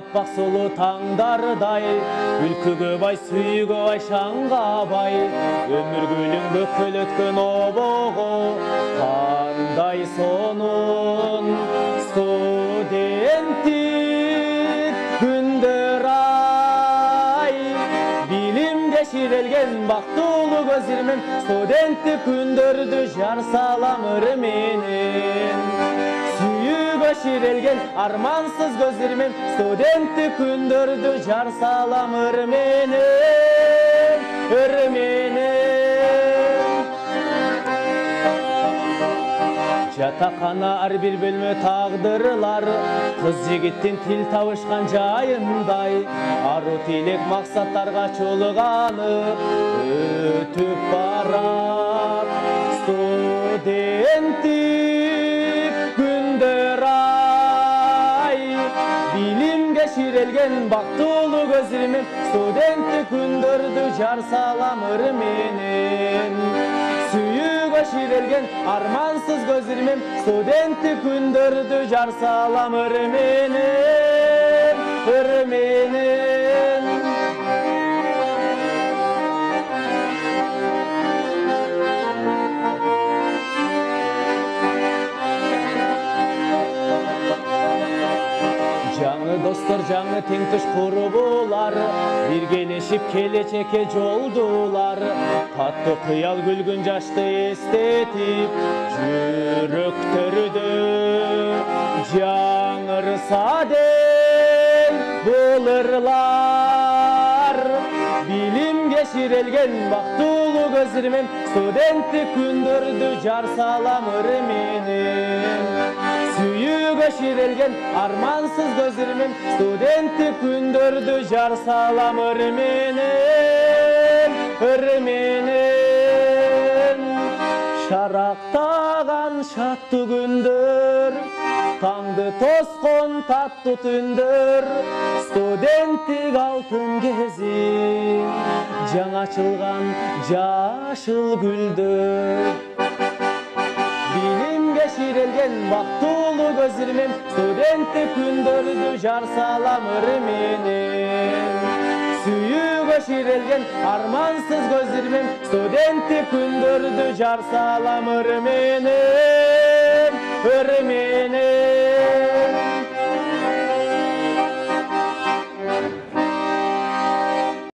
аппақ сұлу таңдардай, күлкіге бай, сүйіге бай, шаңға бай, өмір гүлің бүкіл өткен обығы, қандай сонын студенттік күндер ай. Билимге ширелген бақтулы көзірмен, студенттік күндерді жар салам үрменен. Сүйіге ширелген армансыз көзірмен, студенттік күндерді жар салам үрменен, үрменен. Жатақхана әрбір бөлме тағдырлар, қыз жігіттен тіл табышқан жайындай, ару тілек мақсаттарға чолығаны өтіп барар. Студенттік күндер ай, билимге ширелген бақтулы көзірмен, студенттік күндерді жар салам үрменен. Сүйіге ширелген армансыз көзірмен, студенттік күндерді жар салам үрменен, үрменен. Жаңы достар, жаңы теңтіш құрбылар, біргелешіп келечекке жолдулар. Қатты қиял күлгін жашты естетіп, жүректерді жаңырса ден бұл ырлар. Билимге ширелген бақтулы көзірмен, студенттік күндерді жар салам үрменен. Сүйіге ширелген армансыз көзірмен, студенттік күндерді жар салам үрменен, үрменен. Шарақтаған шатты күндер, таңды тосқын татты түндер, студенттік алтын кезі, жаңа açılған жашыл гүлдер. Билимге ширелген бақтулы көзірмен, студенттік күндерді жар салам үрменен. Сүйіге ширелген армансыз көзірмен, студенттік күндерді жар салам үрменен, үрменен.